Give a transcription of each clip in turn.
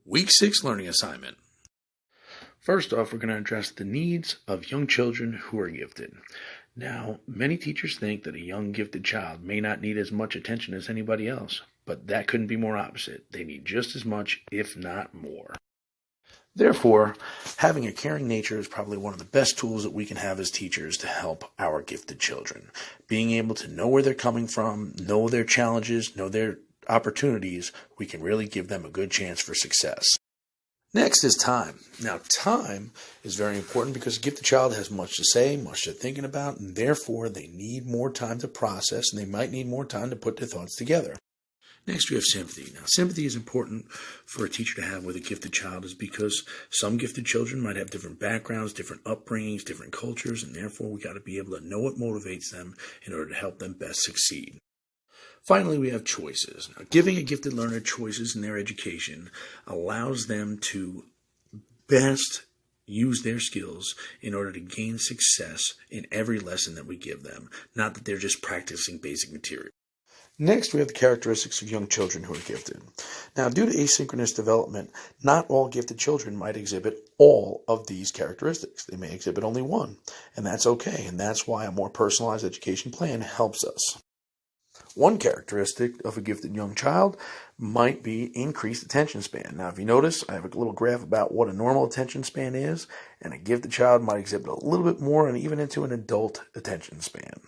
Week 6 learning assignment. First off, we're going to address the needs of young children who are gifted. Now, many teachers think that a young gifted child may not need as much attention as anybody else, but that couldn't be more opposite. They need just as much, if not more. Therefore, having a caring nature is probably one of the best tools that we can have as teachers to help our gifted children. Being able to know where they're coming from, know their challenges, know their opportunities, we can really give them a good chance for success. Next is time. Now, time is very important because a gifted child has much to say, much they're thinking about, and therefore they need more time to process, and they might need more time to put their thoughts together. Next, we have sympathy. Now, sympathy is important for a teacher to have with a gifted child is because some gifted children might have different backgrounds, different upbringings, different cultures, and therefore we got to be able to know what motivates them in order to help them best succeed. Finally, we have choices. Now, giving a gifted learner choices in their education allows them to best use their skills in order to gain success in every lesson that we give them, not that they're just practicing basic material. Next, we have the characteristics of young children who are gifted. Now, due to asynchronous development, not all gifted children might exhibit all of these characteristics. They may exhibit only one, and that's okay, and that's why a more personalized education plan helps us. One characteristic of a gifted young child might be increased attention span. Now, if you notice, I have a little graph about what a normal attention span is, and a gifted child might exhibit a little bit more and even into an adult attention span.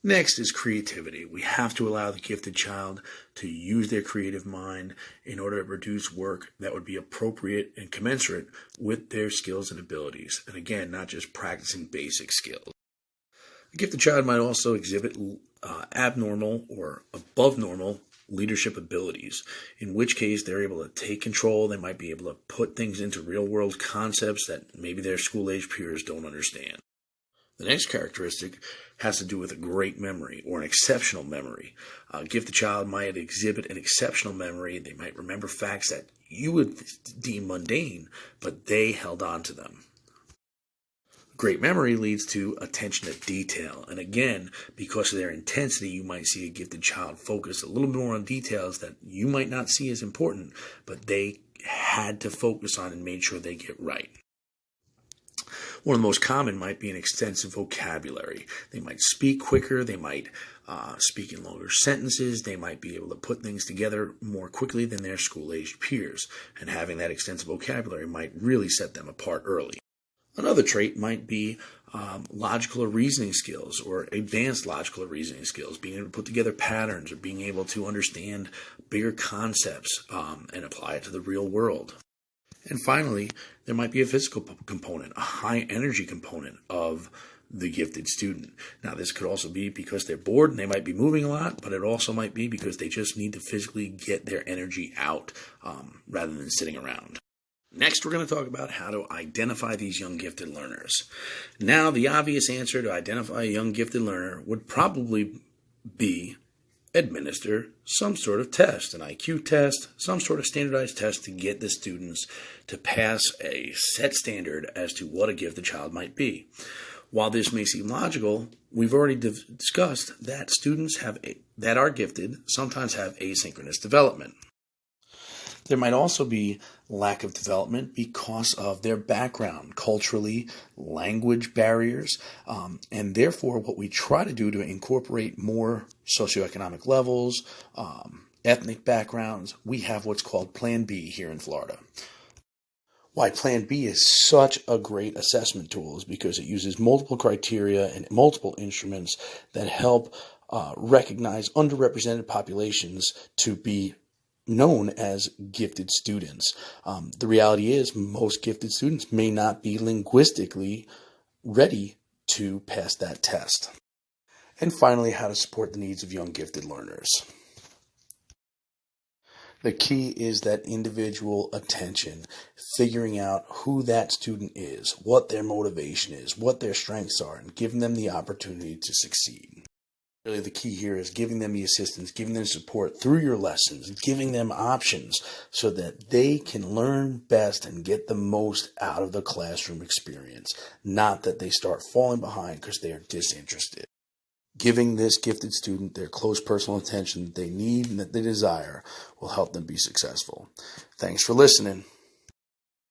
Next is creativity. We have to allow the gifted child to use their creative mind in order to produce work that would be appropriate and commensurate with their skills and abilities. And again, not just practicing basic skills. A gifted child might also exhibit abnormal or above normal leadership abilities, in which case they're able to take control. They might be able to put things into real world concepts that maybe their school age peers don't understand. The next characteristic has to do with a great memory or an exceptional memory. A gifted child might exhibit an exceptional memory. They might remember facts that you would deem mundane, but they held on to them. Great memory leads to attention to detail. And again, because of their intensity, you might see a gifted child focus a little bit more on details that you might not see as important, but they had to focus on and made sure they get right. One of the most common might be an extensive vocabulary. They might speak quicker. They might speak in longer sentences. They might be able to put things together more quickly than their school-aged peers. And having that extensive vocabulary might really set them apart early. Another trait might be logical or reasoning skills or advanced logical or reasoning skills, being able to put together patterns or being able to understand bigger concepts and apply it to the real world. And finally, there might be a physical component, a high energy component of the gifted student. Now, this could also be because they're bored and they might be moving a lot, but it also might be because they just need to physically get their energy out rather than sitting around. Next, we're going to talk about how to identify these young gifted learners. Now, the obvious answer to identify a young gifted learner would probably be administer some sort of test, an IQ test, some sort of standardized test to get the students to pass a set standard as to what a gifted child might be. While this may seem logical, we've already discussed that students that are gifted sometimes have asynchronous development. There might also be lack of development because of their background, culturally, language barriers, and therefore what we try to do to incorporate more socioeconomic levels, ethnic backgrounds, we have what's called Plan B here in Florida. Why Plan B is such a great assessment tool is because it uses multiple criteria and multiple instruments that help recognize underrepresented populations to be known as gifted students. The reality is most gifted students may not be linguistically ready to pass that test. And finally, how to support the needs of young gifted learners. The key is that individual attention, figuring out who that student is, what their motivation is, what their strengths are, and giving them the opportunity to succeed. Really, the key here is giving them the assistance, giving them support through your lessons, giving them options so that they can learn best and get the most out of the classroom experience, not that they start falling behind because they are disinterested. giving this gifted student their close personal attention that they need and that they desire will help them be successful. Thanks for listening.